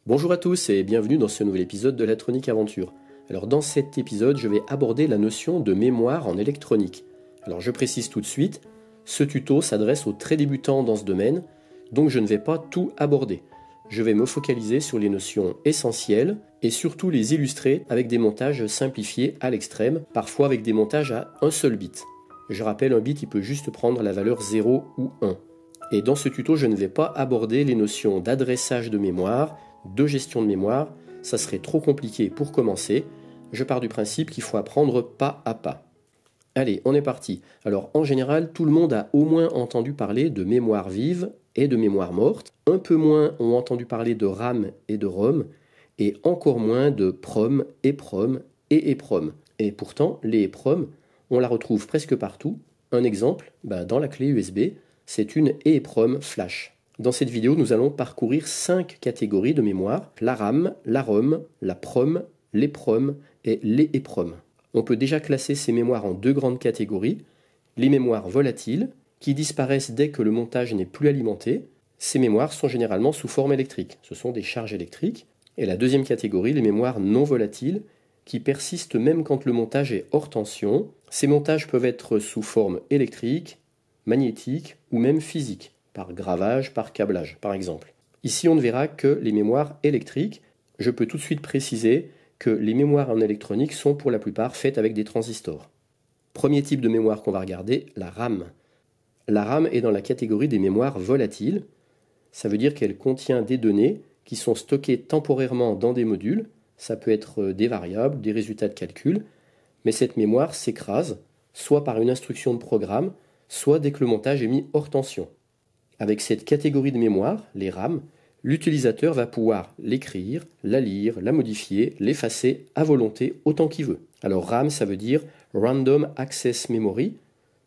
Bonjour à tous et bienvenue dans ce nouvel épisode de Latronic Aventure. Alors dans cet épisode, je vais aborder la notion de mémoire en électronique. Alors je précise tout de suite, ce tuto s'adresse aux très débutants dans ce domaine, donc je ne vais pas tout aborder. Je vais me focaliser sur les notions essentielles et surtout les illustrer avec des montages simplifiés à l'extrême, parfois avec des montages à un seul bit. Je rappelle, un bit il peut juste prendre la valeur 0 ou 1. Et dans ce tuto, je ne vais pas aborder les notions d'adressage de mémoire, de gestion de mémoire, ça serait trop compliqué pour commencer. Je pars du principe qu'il faut apprendre pas à pas. Allez, on est parti. Alors en général, tout le monde a au moins entendu parler de mémoire vive et de mémoire morte. Un peu moins ont entendu parler de RAM et de ROM, et encore moins de PROM, EPROM et EPROM. Et pourtant, les EPROM, on la retrouve presque partout. Un exemple, dans la clé USB, c'est une EEPROM flash. Dans cette vidéo, nous allons parcourir 5 catégories de mémoire, la RAM, la ROM, la PROM, l'EPROM et les EPROM. On peut déjà classer ces mémoires en deux grandes catégories. Les mémoires volatiles, qui disparaissent dès que le montage n'est plus alimenté. Ces mémoires sont généralement sous forme électrique, ce sont des charges électriques. Et la deuxième catégorie, les mémoires non volatiles, qui persistent même quand le montage est hors tension. Ces montages peuvent être sous forme électrique, magnétique ou même physique, par gravage, par câblage par exemple. Ici on ne verra que les mémoires électriques. Je peux tout de suite préciser que les mémoires en électronique sont pour la plupart faites avec des transistors. Premier type de mémoire qu'on va regarder, la RAM. La RAM est dans la catégorie des mémoires volatiles. Ça veut dire qu'elle contient des données qui sont stockées temporairement dans des modules. Ça peut être des variables, des résultats de calcul, mais cette mémoire s'écrase, soit par une instruction de programme, soit dès que le montage est mis hors tension. Avec cette catégorie de mémoire, les RAM, l'utilisateur va pouvoir l'écrire, la lire, la modifier, l'effacer à volonté autant qu'il veut. Alors RAM, ça veut dire Random Access Memory.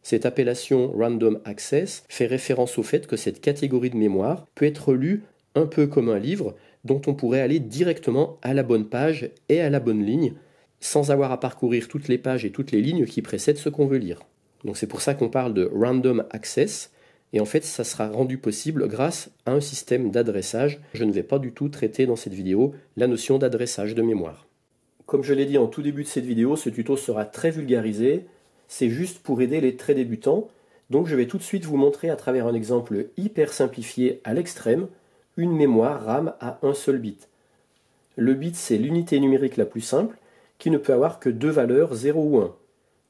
Cette appellation Random Access fait référence au fait que cette catégorie de mémoire peut être lue un peu comme un livre dont on pourrait aller directement à la bonne page et à la bonne ligne, sans avoir à parcourir toutes les pages et toutes les lignes qui précèdent ce qu'on veut lire. Donc c'est pour ça qu'on parle de Random Access. Et en fait, ça sera rendu possible grâce à un système d'adressage. Je ne vais pas du tout traiter dans cette vidéo la notion d'adressage de mémoire. Comme je l'ai dit en tout début de cette vidéo, ce tuto sera très vulgarisé. C'est juste pour aider les très débutants. Donc je vais tout de suite vous montrer à travers un exemple hyper simplifié à l'extrême, une mémoire RAM à un seul bit. Le bit, c'est l'unité numérique la plus simple, qui ne peut avoir que deux valeurs, 0 ou 1.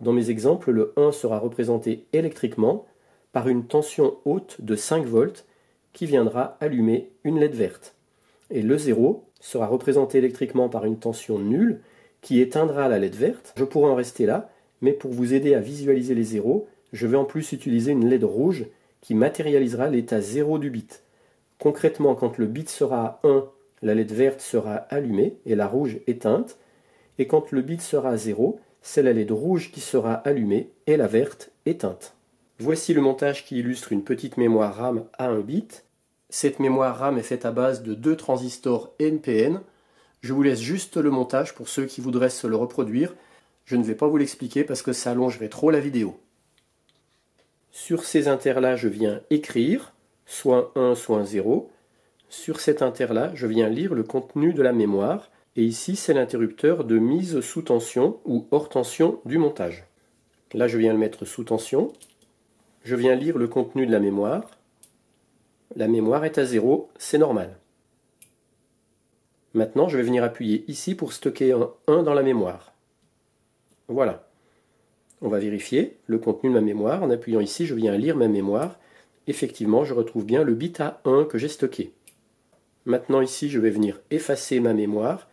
Dans mes exemples, le 1 sera représenté électriquement par une tension haute de 5 volts qui viendra allumer une LED verte. Et le 0 sera représenté électriquement par une tension nulle qui éteindra la LED verte. Je pourrais en rester là, mais pour vous aider à visualiser les zéros, je vais en plus utiliser une LED rouge qui matérialisera l'état 0 du bit. Concrètement, quand le bit sera à 1, la LED verte sera allumée et la rouge éteinte. Et quand le bit sera à 0, c'est la LED rouge qui sera allumée et la verte éteinte. Voici le montage qui illustre une petite mémoire RAM à 1 bit. Cette mémoire RAM est faite à base de deux transistors NPN. Je vous laisse juste le montage pour ceux qui voudraient se le reproduire. Je ne vais pas vous l'expliquer parce que ça allongerait trop la vidéo. Sur ces inters-là, je viens écrire, soit 1, soit 0. Sur cet inter-là, je viens lire le contenu de la mémoire. Et ici, c'est l'interrupteur de mise sous tension ou hors tension du montage. Là, je viens le mettre sous tension. Je viens lire le contenu de la mémoire. La mémoire est à 0, c'est normal. Maintenant, je vais venir appuyer ici pour stocker un 1 dans la mémoire. Voilà. On va vérifier le contenu de ma mémoire. En appuyant ici, je viens lire ma mémoire. Effectivement, je retrouve bien le bit à 1 que j'ai stocké. Maintenant, ici, je vais venir effacer ma mémoire,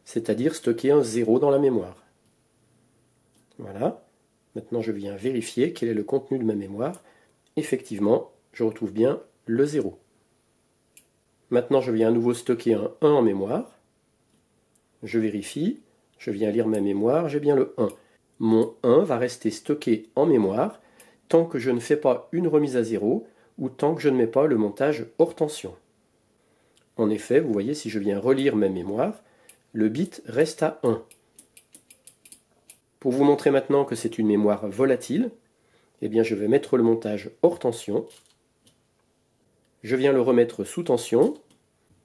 c'est-à-dire stocker un 0 dans la mémoire. Voilà. Maintenant, je viens vérifier quel est le contenu de ma mémoire. Effectivement, je retrouve bien le 0. Maintenant, je viens à nouveau stocker un 1 en mémoire. Je vérifie, je viens lire ma mémoire, j'ai bien le 1. Mon 1 va rester stocké en mémoire tant que je ne fais pas une remise à 0 ou tant que je ne mets pas le montage hors tension. En effet, vous voyez, si je viens relire ma mémoire, le bit reste à 1. Pour vous montrer maintenant que c'est une mémoire volatile, eh bien je vais mettre le montage hors tension. Je viens le remettre sous tension.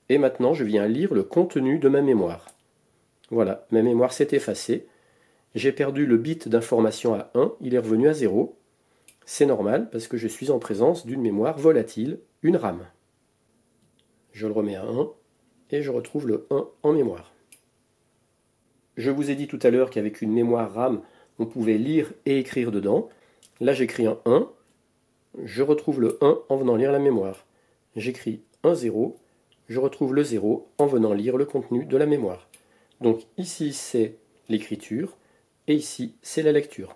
Et maintenant, je viens lire le contenu de ma mémoire. Voilà, ma mémoire s'est effacée. J'ai perdu le bit d'information à 1, il est revenu à 0. C'est normal parce que je suis en présence d'une mémoire volatile, une RAM. Je le remets à 1 et je retrouve le 1 en mémoire. Je vous ai dit tout à l'heure qu'avec une mémoire RAM, on pouvait lire et écrire dedans. Là, j'écris un 1, je retrouve le 1 en venant lire la mémoire. J'écris un 0, je retrouve le 0 en venant lire le contenu de la mémoire. Donc ici, c'est l'écriture et ici, c'est la lecture.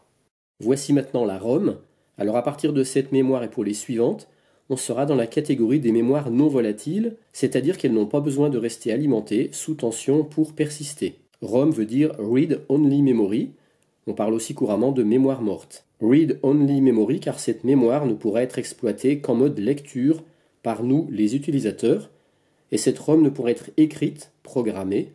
Voici maintenant la ROM. Alors à partir de cette mémoire et pour les suivantes, on sera dans la catégorie des mémoires non volatiles, c'est-à-dire qu'elles n'ont pas besoin de rester alimentées sous tension pour persister. ROM veut dire Read Only Memory. On parle aussi couramment de mémoire morte. Read Only Memory car cette mémoire ne pourra être exploitée qu'en mode lecture par nous, les utilisateurs, et cette ROM ne pourra être écrite, programmée,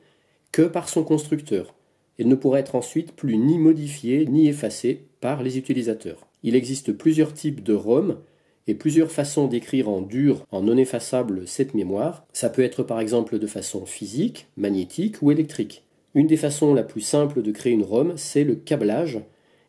que par son constructeur. Elle ne pourra être ensuite plus ni modifiée ni effacée par les utilisateurs. Il existe plusieurs types de ROM et plusieurs façons d'écrire en dur, en non effaçable cette mémoire. Ça peut être par exemple de façon physique, magnétique ou électrique. Une des façons la plus simples de créer une ROM, c'est le câblage.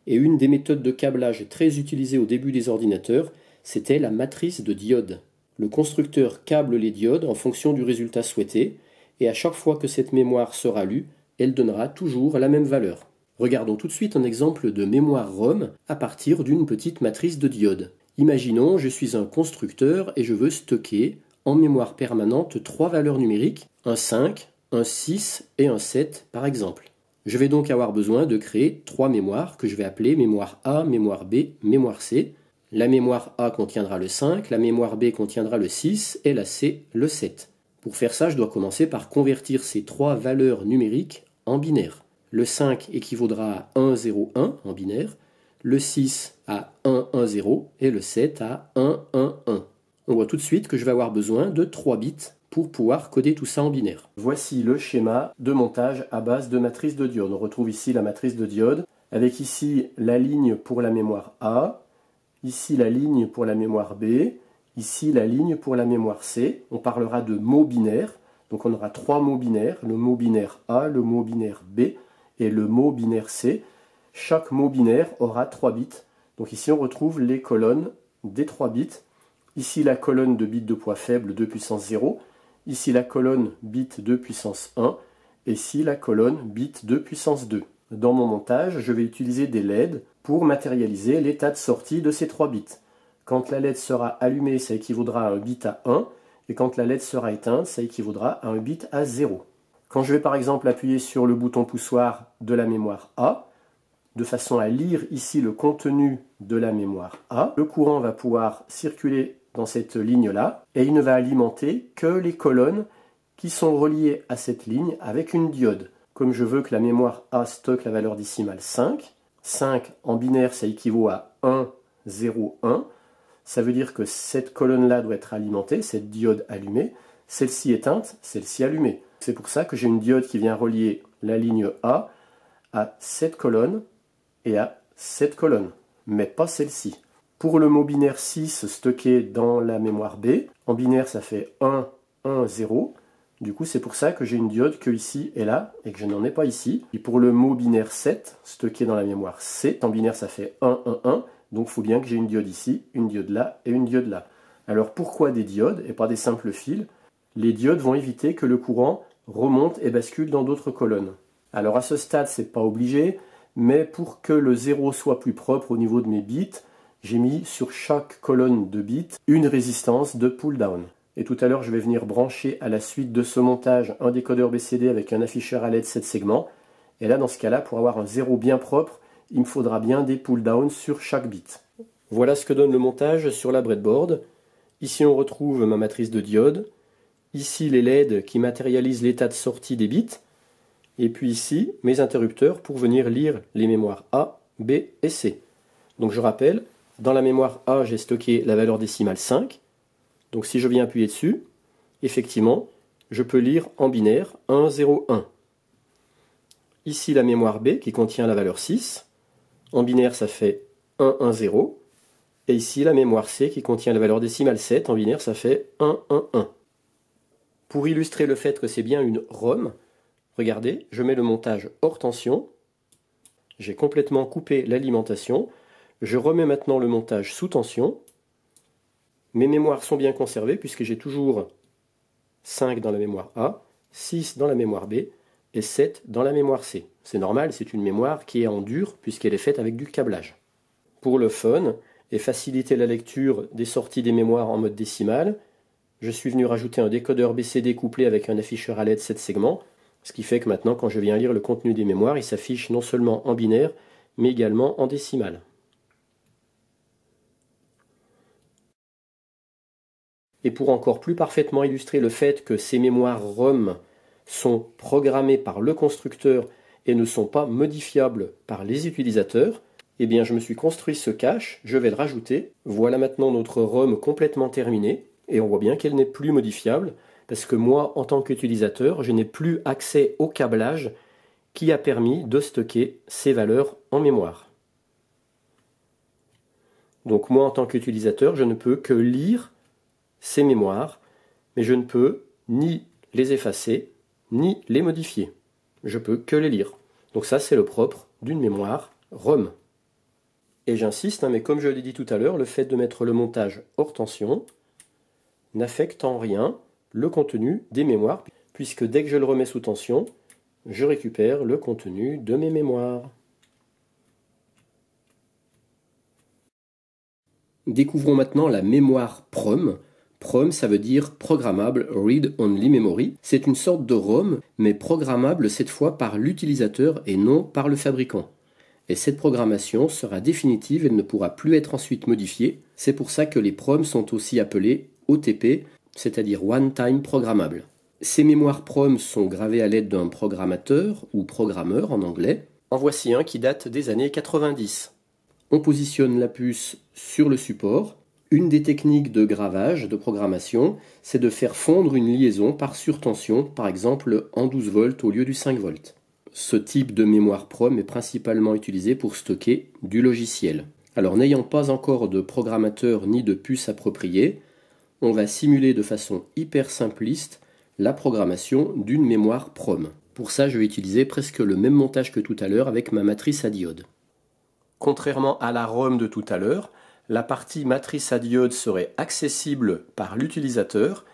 Et une des méthodes de câblage très utilisées au début des ordinateurs, c'était la matrice de diodes. Le constructeur câble les diodes en fonction du résultat souhaité, et à chaque fois que cette mémoire sera lue, elle donnera toujours la même valeur. Regardons tout de suite un exemple de mémoire ROM à partir d'une petite matrice de diodes. Imaginons, je suis un constructeur et je veux stocker en mémoire permanente 3 valeurs numériques, un 5, un 6 et un 7 par exemple. Je vais donc avoir besoin de créer 3 mémoires que je vais appeler mémoire A, mémoire B, mémoire C. La mémoire A contiendra le 5, la mémoire B contiendra le 6 et la C le 7. Pour faire ça, je dois commencer par convertir ces 3 valeurs numériques en binaire. Le 5 équivaudra à 1, 0, 1 en binaire, le 6 à 1, 1, 0 et le 7 à 1, 1, 1. On voit tout de suite que je vais avoir besoin de 3 bits pour pouvoir coder tout ça en binaire. Voici le schéma de montage à base de matrice de diode. On retrouve ici la matrice de diode, avec ici la ligne pour la mémoire A, ici la ligne pour la mémoire B, ici la ligne pour la mémoire C. On parlera de mots binaires, donc on aura 3 mots binaires, le mot binaire A, le mot binaire B et le mot binaire C. Chaque mot binaire aura 3 bits. Donc ici on retrouve les colonnes des 3 bits. Ici la colonne de bits de poids faible 2 puissance 0. Ici la colonne bit 2 puissance 1, et ici la colonne bit 2 puissance 2. Dans mon montage, je vais utiliser des LED pour matérialiser l'état de sortie de ces 3 bits. Quand la LED sera allumée, ça équivaudra à un bit à 1, et quand la LED sera éteinte, ça équivaudra à un bit à 0. Quand je vais par exemple appuyer sur le bouton poussoir de la mémoire A, de façon à lire ici le contenu de la mémoire A, le courant va pouvoir circuler dans cette ligne-là, et il ne va alimenter que les colonnes qui sont reliées à cette ligne avec une diode. Comme je veux que la mémoire A stocke la valeur décimale 5, 5 en binaire ça équivaut à 1, 0, 1, ça veut dire que cette colonne-là doit être alimentée, cette diode allumée, celle-ci éteinte, celle-ci allumée. C'est pour ça que j'ai une diode qui vient relier la ligne A à cette colonne et à cette colonne, mais pas celle-ci. Pour le mot binaire 6 stocké dans la mémoire B, en binaire ça fait 1, 1, 0. Du coup c'est pour ça que j'ai une diode que ici et là, et que je n'en ai pas ici. Et pour le mot binaire 7, stocké dans la mémoire C, en binaire ça fait 1, 1, 1. Donc il faut bien que j'ai une diode ici, une diode là et une diode là. Alors pourquoi des diodes et pas des simples fils? Les diodes vont éviter que le courant remonte et bascule dans d'autres colonnes. Alors à ce stade c'est pas obligé, mais pour que le 0 soit plus propre au niveau de mes bits, j'ai mis sur chaque colonne de bits une résistance de pull-down. Et tout à l'heure, je vais venir brancher à la suite de ce montage un décodeur BCD avec un afficheur à LED 7 segments. Et là, dans ce cas-là, pour avoir un 0 bien propre, il me faudra bien des pull-down sur chaque bit. Voilà ce que donne le montage sur la breadboard. Ici, on retrouve ma matrice de diodes. Ici, les LED qui matérialisent l'état de sortie des bits. Et puis ici, mes interrupteurs pour venir lire les mémoires A, B et C. Donc je rappelle, dans la mémoire A, j'ai stocké la valeur décimale 5. Donc si je viens appuyer dessus, effectivement, je peux lire en binaire 1, 0, 1. Ici la mémoire B qui contient la valeur 6. En binaire, ça fait 1, 1, 0. Et ici la mémoire C qui contient la valeur décimale 7. En binaire, ça fait 1, 1, 1. Pour illustrer le fait que c'est bien une ROM, regardez, je mets le montage hors tension, j'ai complètement coupé l'alimentation, je remets maintenant le montage sous tension, mes mémoires sont bien conservées puisque j'ai toujours 5 dans la mémoire A, 6 dans la mémoire B et 7 dans la mémoire C. C'est normal, c'est une mémoire qui est en dur puisqu'elle est faite avec du câblage. Pour le fun et faciliter la lecture des sorties des mémoires en mode décimal, je suis venu rajouter un décodeur BCD couplé avec un afficheur à LED 7 segments, ce qui fait que maintenant quand je viens lire le contenu des mémoires, il s'affiche non seulement en binaire, mais également en décimal. Et pour encore plus parfaitement illustrer le fait que ces mémoires ROM sont programmées par le constructeur et ne sont pas modifiables par les utilisateurs, eh bien je me suis construit ce cache, je vais le rajouter. Voilà maintenant notre ROM complètement terminée, et on voit bien qu'elle n'est plus modifiable, parce que moi, en tant qu'utilisateur, je n'ai plus accès au câblage qui a permis de stocker ces valeurs en mémoire. Donc moi, en tant qu'utilisateur, je ne peux que lire ces mémoires, mais je ne peux ni les effacer, ni les modifier. Je peux que les lire. Donc ça, c'est le propre d'une mémoire ROM. Et j'insiste, mais comme je l'ai dit tout à l'heure, le fait de mettre le montage hors tension n'affecte en rien le contenu des mémoires, puisque dès que je le remets sous tension, je récupère le contenu de mes mémoires. Découvrons maintenant la mémoire PROM. PROM, ça veut dire Programmable Read Only Memory. C'est une sorte de ROM, mais programmable cette fois par l'utilisateur et non par le fabricant. Et cette programmation sera définitive et ne pourra plus être ensuite modifiée. C'est pour ça que les PROM sont aussi appelés OTP, c'est-à-dire One Time Programmable. Ces mémoires PROM sont gravées à l'aide d'un programmateur ou programmeur en anglais. En voici un qui date des années 90. On positionne la puce sur le support. Une des techniques de gravage, de programmation, c'est de faire fondre une liaison par surtension, par exemple en 12 volts au lieu du 5 volts. Ce type de mémoire PROM est principalement utilisé pour stocker du logiciel. Alors n'ayant pas encore de programmateur ni de puce appropriée, on va simuler de façon hyper simpliste la programmation d'une mémoire PROM. Pour ça, je vais utiliser presque le même montage que tout à l'heure avec ma matrice à diode. Contrairement à la ROM de tout à l'heure, la partie matrice à diode serait accessible par l'utilisateur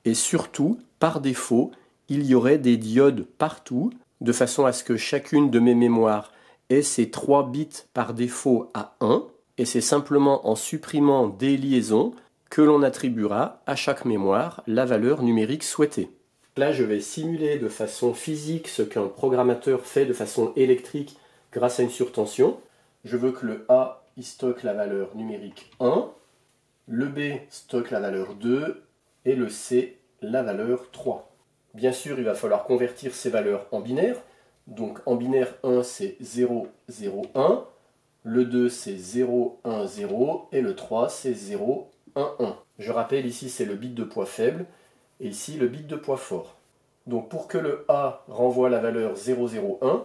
et surtout, par défaut, il y aurait des diodes partout de façon à ce que chacune de mes mémoires ait ses 3 bits par défaut à 1 et c'est simplement en supprimant des liaisons que l'on attribuera à chaque mémoire la valeur numérique souhaitée. Là, je vais simuler de façon physique ce qu'un programmateur fait de façon électrique grâce à une surtension. Je veux que le A il stocke la valeur numérique 1, le B stocke la valeur 2 et le C la valeur 3. Bien sûr, il va falloir convertir ces valeurs en binaire. Donc en binaire 1 c'est 0, 0, 1, le 2 c'est 0, 1, 0 et le 3 c'est 0, 1, 1. Je rappelle ici c'est le bit de poids faible et ici le bit de poids fort. Donc pour que le A renvoie la valeur 0, 0, 1,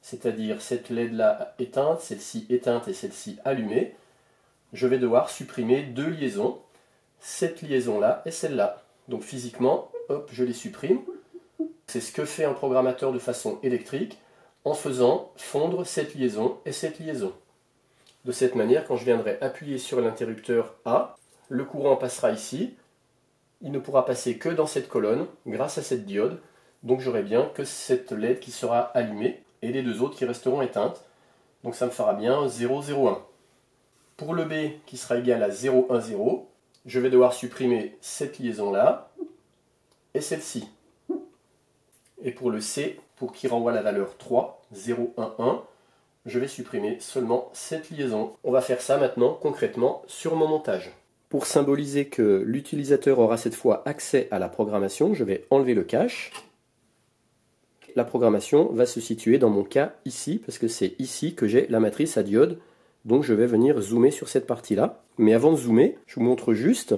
c'est-à-dire cette LED-là éteinte, celle-ci éteinte et celle-ci allumée, je vais devoir supprimer 2 liaisons, cette liaison-là et celle-là. Donc physiquement, hop, je les supprime. C'est ce que fait un programmateur de façon électrique en faisant fondre cette liaison et cette liaison. De cette manière, quand je viendrai appuyer sur l'interrupteur A, le courant passera ici, il ne pourra passer que dans cette colonne grâce à cette diode, donc j'aurai bien que cette LED qui sera allumée et les 2 autres qui resteront éteintes. Donc ça me fera bien 0, 0, 1. Pour le B qui sera égal à 0, 1, 0, je vais devoir supprimer cette liaison-là et celle-ci. Et pour le C, pour qu'il renvoie la valeur 3, 0, 1, 1, je vais supprimer seulement cette liaison. On va faire ça maintenant concrètement sur mon montage. Pour symboliser que l'utilisateur aura cette fois accès à la programmation, je vais enlever le cache. La programmation va se situer dans mon cas ici, parce que c'est ici que j'ai la matrice à diode. Donc je vais venir zoomer sur cette partie-là. Mais avant de zoomer, je vous montre juste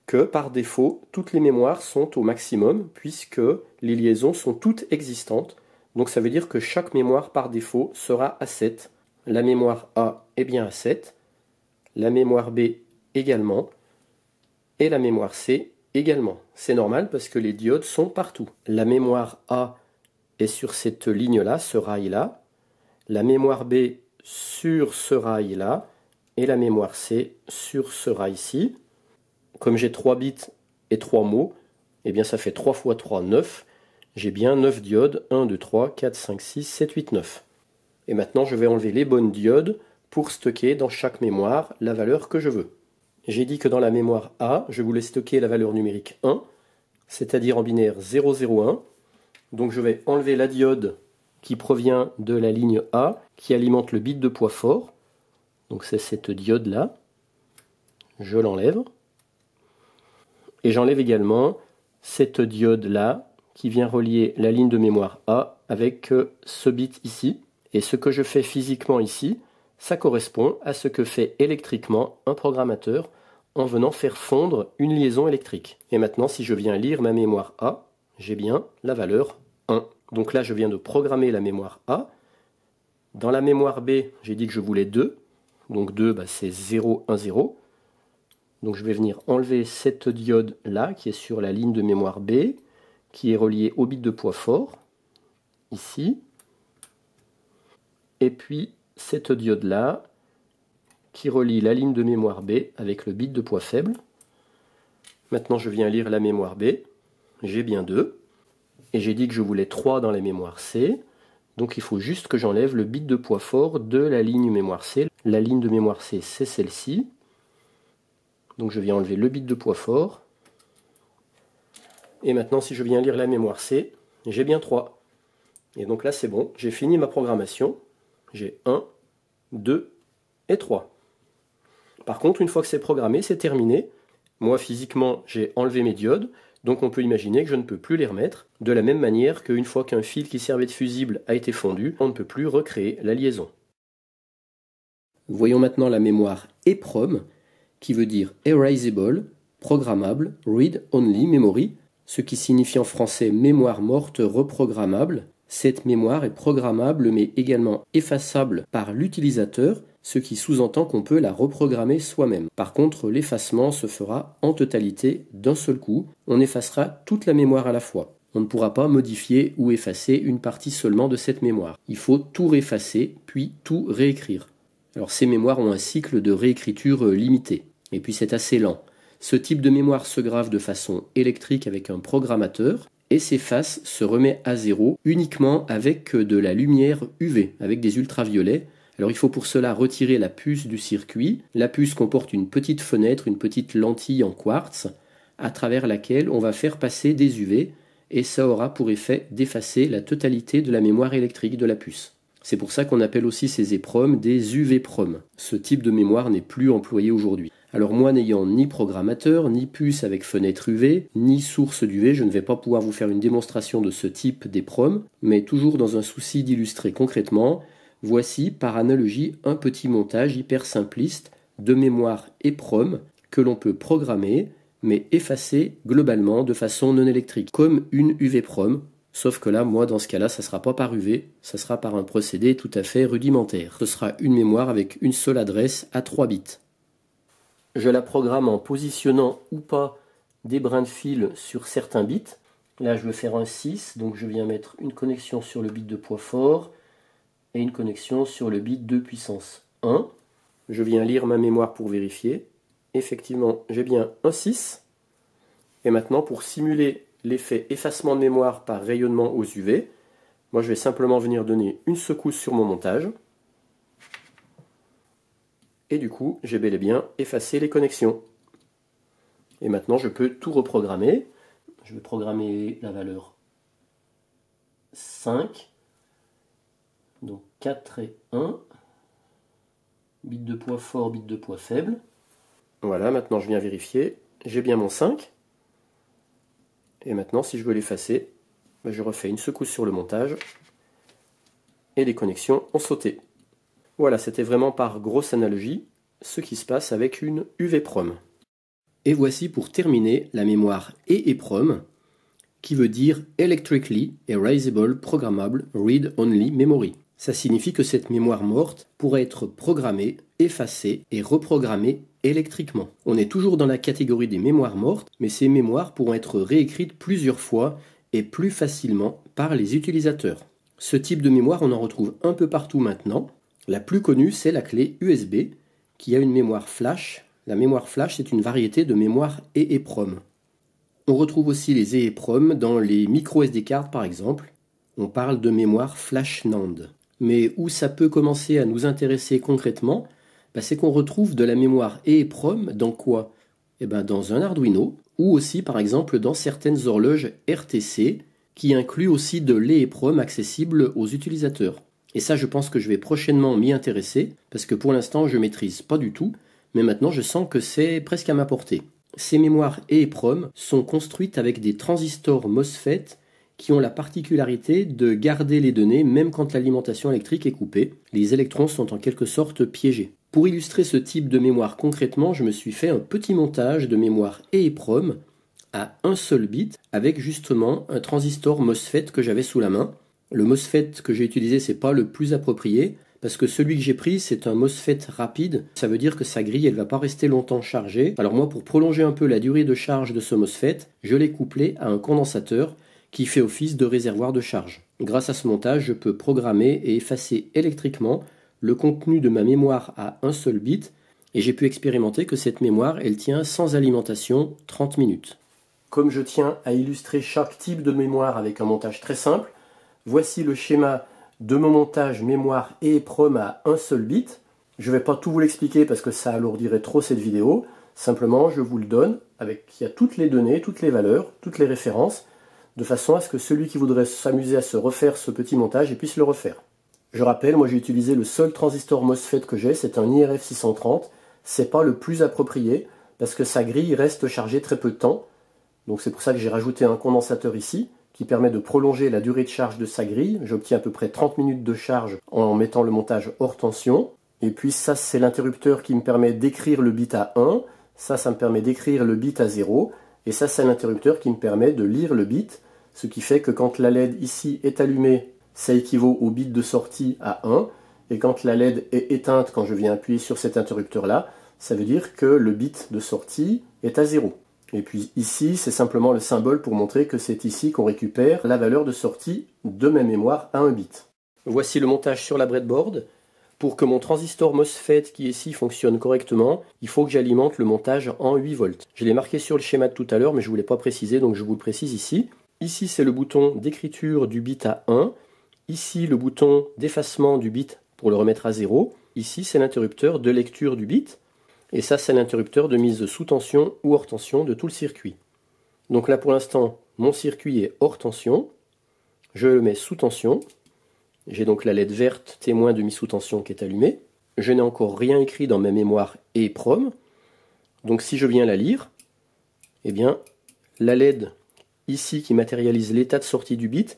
que par défaut, toutes les mémoires sont au maximum, puisque les liaisons sont toutes existantes. Donc ça veut dire que chaque mémoire par défaut sera à 7. La mémoire A est bien à 7, la mémoire B également, et la mémoire C également. C'est normal parce que les diodes sont partout. La mémoire A est sur cette ligne-là, ce rail-là. La mémoire B sur ce rail-là. Et la mémoire C sur ce rail-ci. Comme j'ai 3 bits et 3 mots, eh bien ça fait 3 fois 3, 9. J'ai bien 9 diodes. 1, 2, 3, 4, 5, 6, 7, 8, 9. Et maintenant, je vais enlever les bonnes diodes pour stocker dans chaque mémoire la valeur que je veux. J'ai dit que dans la mémoire A, je voulais stocker la valeur numérique 1, c'est-à-dire en binaire 001. Donc je vais enlever la diode qui provient de la ligne A, qui alimente le bit de poids fort. Donc c'est cette diode-là. Je l'enlève. Et j'enlève également cette diode-là, qui vient relier la ligne de mémoire A avec ce bit ici. Et ce que je fais physiquement ici, ça correspond à ce que fait électriquement un programmateur en venant faire fondre une liaison électrique. Et maintenant, si je viens lire ma mémoire A, j'ai bien la valeur 1. Donc là, je viens de programmer la mémoire A. Dans la mémoire B, j'ai dit que je voulais 2. Donc 2, c'est 0, 1, 0. Donc je vais venir enlever cette diode-là, qui est sur la ligne de mémoire B, qui est reliée au bit de poids fort, ici. Et puis cette diode-là, qui relie la ligne de mémoire B avec le bit de poids faible. Maintenant, je viens lire la mémoire B. J'ai bien 2. Et j'ai dit que je voulais 3 dans la mémoire C. Donc il faut juste que j'enlève le bit de poids fort de la ligne mémoire C. La ligne de mémoire C, c'est celle-ci. Donc je viens enlever le bit de poids fort. Et maintenant, si je viens lire la mémoire C, j'ai bien 3. Et donc là, c'est bon. J'ai fini ma programmation. J'ai 1, 2 et 3. Par contre, une fois que c'est programmé, c'est terminé. Moi, physiquement, j'ai enlevé mes diodes, donc on peut imaginer que je ne peux plus les remettre, de la même manière qu'une fois qu'un fil qui servait de fusible a été fondu, on ne peut plus recréer la liaison. Voyons maintenant la mémoire EEPROM, qui veut dire Erasable, Programmable, Read Only Memory, ce qui signifie en français mémoire morte reprogrammable. Cette mémoire est programmable mais également effaçable par l'utilisateur, ce qui sous-entend qu'on peut la reprogrammer soi-même. Par contre, l'effacement se fera en totalité d'un seul coup. On effacera toute la mémoire à la fois. On ne pourra pas modifier ou effacer une partie seulement de cette mémoire. Il faut tout réeffacer, puis tout réécrire. Alors ces mémoires ont un cycle de réécriture limité. Et puis c'est assez lent. Ce type de mémoire se grave de façon électrique avec un programmateur, et s'efface, se remet à zéro uniquement avec de la lumière UV, avec des ultraviolets. Alors il faut pour cela retirer la puce du circuit. La puce comporte une petite fenêtre, une petite lentille en quartz, à travers laquelle on va faire passer des UV, et ça aura pour effet d'effacer la totalité de la mémoire électrique de la puce. C'est pour ça qu'on appelle aussi ces EEPROM des UV-PROM. Ce type de mémoire n'est plus employé aujourd'hui. Alors moi, n'ayant ni programmateur, ni puce avec fenêtre UV, ni source d'UV, je ne vais pas pouvoir vous faire une démonstration de ce type d'EEPROM, mais toujours dans un souci d'illustrer concrètement, voici par analogie un petit montage hyper simpliste de mémoire EEPROM que l'on peut programmer, mais effacer globalement de façon non électrique, comme une UV-PROM, sauf que là, moi, dans ce cas-là, ça ne sera pas par UV, ça sera par un procédé tout à fait rudimentaire. Ce sera une mémoire avec une seule adresse à 3 bits. Je la programme en positionnant ou pas des brins de fil sur certains bits. Là, je veux faire un 6, donc je viens mettre une connexion sur le bit de poids fort et une connexion sur le bit de puissance 1. Je viens lire ma mémoire pour vérifier. Effectivement, j'ai bien un 6. Et maintenant, pour simuler l'effet effacement de mémoire par rayonnement aux UV, moi je vais simplement venir donner une secousse sur mon montage. Et du coup, j'ai bel et bien effacé les connexions. Et maintenant, je peux tout reprogrammer. Je vais programmer la valeur 5. Donc 4 et 1. Bit de poids fort, bit de poids faible. Voilà, maintenant je viens vérifier. J'ai bien mon 5. Et maintenant, si je veux l'effacer, je refais une secousse sur le montage. Et les connexions ont sauté. Voilà, c'était vraiment par grosse analogie ce qui se passe avec une UV-PROM. Et voici pour terminer la mémoire EEPROM, qui veut dire Electrically Erasable Programmable Read Only Memory. Ça signifie que cette mémoire morte pourrait être programmée effacer et reprogrammer électriquement. On est toujours dans la catégorie des mémoires mortes, mais ces mémoires pourront être réécrites plusieurs fois et plus facilement par les utilisateurs. Ce type de mémoire, on en retrouve un peu partout maintenant. La plus connue, c'est la clé USB, qui a une mémoire flash. La mémoire flash, c'est une variété de mémoire EEPROM. On retrouve aussi les EEPROM dans les micro SD cards par exemple. On parle de mémoire flash NAND. Mais où ça peut commencer à nous intéresser concrètement, c'est qu'on retrouve de la mémoire EEPROM dans quoi? Dans un Arduino, ou aussi par exemple dans certaines horloges RTC, qui incluent aussi de l'EEPROM accessible aux utilisateurs. Et ça, je pense que je vais prochainement m'y intéresser, parce que pour l'instant, je ne maîtrise pas du tout, mais maintenant je sens que c'est presque à ma portée. Ces mémoires EEPROM sont construites avec des transistors MOSFET qui ont la particularité de garder les données même quand l'alimentation électrique est coupée. Les électrons sont en quelque sorte piégés. Pour illustrer ce type de mémoire concrètement, je me suis fait un petit montage de mémoire EEPROM à un seul bit avec justement un transistor MOSFET que j'avais sous la main. Le MOSFET que j'ai utilisé, c'est pas le plus approprié parce que celui que j'ai pris, c'est un MOSFET rapide. Ça veut dire que sa grille, elle va pas rester longtemps chargée. Alors moi, pour prolonger un peu la durée de charge de ce MOSFET, je l'ai couplé à un condensateur qui fait office de réservoir de charge. Grâce à ce montage, je peux programmer et effacer électriquement le contenu de ma mémoire à un seul bit et j'ai pu expérimenter que cette mémoire, elle tient sans alimentation 30 minutes. Comme je tiens à illustrer chaque type de mémoire avec un montage très simple, voici le schéma de mon montage mémoire EEPROM à un seul bit. Je ne vais pas tout vous l'expliquer parce que ça alourdirait trop cette vidéo. Simplement, je vous le donne avec il y a toutes les données, toutes les valeurs, toutes les références, de façon à ce que celui qui voudrait s'amuser à se refaire ce petit montage il puisse le refaire. Je rappelle, moi j'ai utilisé le seul transistor MOSFET que j'ai, c'est un IRF 630. C'est pas le plus approprié parce que sa grille reste chargée très peu de temps. Donc c'est pour ça que j'ai rajouté un condensateur ici qui permet de prolonger la durée de charge de sa grille. J'obtiens à peu près 30 minutes de charge en mettant le montage hors tension. Et puis ça, c'est l'interrupteur qui me permet d'écrire le bit à 1. Ça me permet d'écrire le bit à 0. Et ça, c'est l'interrupteur qui me permet de lire le bit. Ce qui fait que quand la LED ici est allumée, ça équivaut au bit de sortie à 1. Et quand la LED est éteinte, quand je viens appuyer sur cet interrupteur-là, ça veut dire que le bit de sortie est à 0. Et puis ici, c'est simplement le symbole pour montrer que c'est ici qu'on récupère la valeur de sortie de ma mémoire à 1 bit. Voici le montage sur la breadboard. Pour que mon transistor MOSFET qui est ici fonctionne correctement, il faut que j'alimente le montage en 8 volts. Je l'ai marqué sur le schéma de tout à l'heure, mais je ne voulais pas préciser, donc je vous le précise ici. Ici, c'est le bouton d'écriture du bit à 1. Ici, le bouton d'effacement du bit pour le remettre à 0. Ici, c'est l'interrupteur de lecture du bit. Et ça, c'est l'interrupteur de mise sous tension ou hors tension de tout le circuit. Donc là, pour l'instant, mon circuit est hors tension. Je le mets sous tension. J'ai donc la LED verte témoin de mise sous tension qui est allumée. Je n'ai encore rien écrit dans ma mémoire EEPROM. Donc si je viens la lire, eh bien, la LED ici qui matérialise l'état de sortie du bit,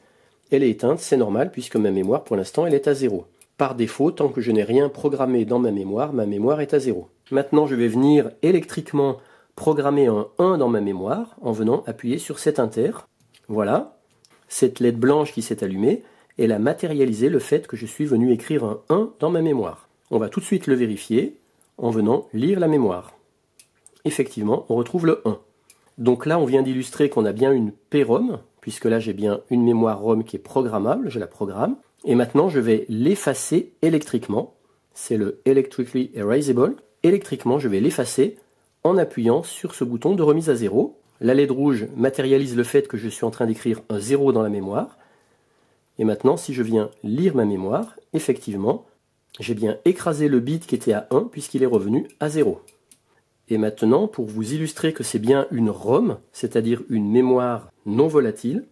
elle est éteinte, c'est normal puisque ma mémoire pour l'instant elle est à 0. Par défaut, tant que je n'ai rien programmé dans ma mémoire est à 0. Maintenant je vais venir électriquement programmer un 1 dans ma mémoire en venant appuyer sur cet inter. Voilà, cette LED blanche qui s'est allumée, elle a matérialisé le fait que je suis venu écrire un 1 dans ma mémoire. On va tout de suite le vérifier en venant lire la mémoire. Effectivement, on retrouve le 1. Donc là, on vient d'illustrer qu'on a bien une PROM, puisque là j'ai bien une mémoire ROM qui est programmable, je la programme. Et maintenant, je vais l'effacer électriquement. C'est le Electrically Erasable. Électriquement, je vais l'effacer en appuyant sur ce bouton de remise à 0. La LED rouge matérialise le fait que je suis en train d'écrire un 0 dans la mémoire. Et maintenant, si je viens lire ma mémoire, effectivement, j'ai bien écrasé le bit qui était à 1 puisqu'il est revenu à 0. Et maintenant, pour vous illustrer que c'est bien une ROM, c'est-à-dire une mémoire non volatile,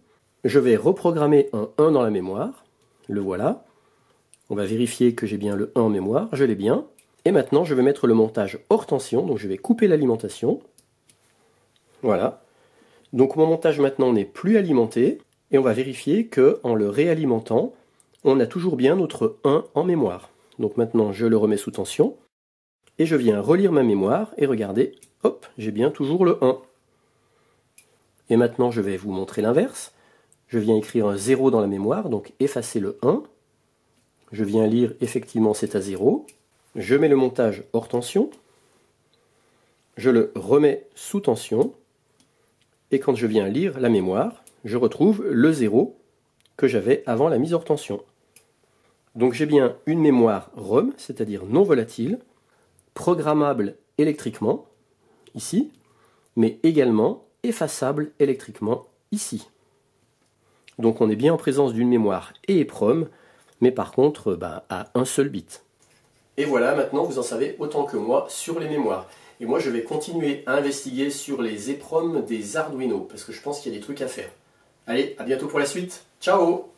je vais reprogrammer un 1 dans la mémoire. Le voilà. On va vérifier que j'ai bien le 1 en mémoire, je l'ai bien. Et maintenant, je vais mettre le montage hors tension, donc je vais couper l'alimentation. Voilà. Donc mon montage maintenant n'est plus alimenté. Et on va vérifier qu'en le réalimentant, on a toujours bien notre 1 en mémoire. Donc maintenant, je le remets sous tension. Et je viens relire ma mémoire et regardez, hop, j'ai bien toujours le 1. Et maintenant, je vais vous montrer l'inverse. Je viens écrire un 0 dans la mémoire, donc effacer le 1. Je viens lire, effectivement, c'est à 0. Je mets le montage hors tension, je le remets sous tension, et quand je viens lire la mémoire, je retrouve le 0 que j'avais avant la mise hors tension. Donc j'ai bien une mémoire ROM, c'est-à-dire non volatile, programmable électriquement, ici, mais également effaçable électriquement, ici. Donc on est bien en présence d'une mémoire EEPROM, mais par contre à un seul bit. Et voilà, maintenant vous en savez autant que moi sur les mémoires. Et moi je vais continuer à investiguer sur les EEPROM des Arduino, parce que je pense qu'il y a des trucs à faire. Allez, à bientôt pour la suite. Ciao!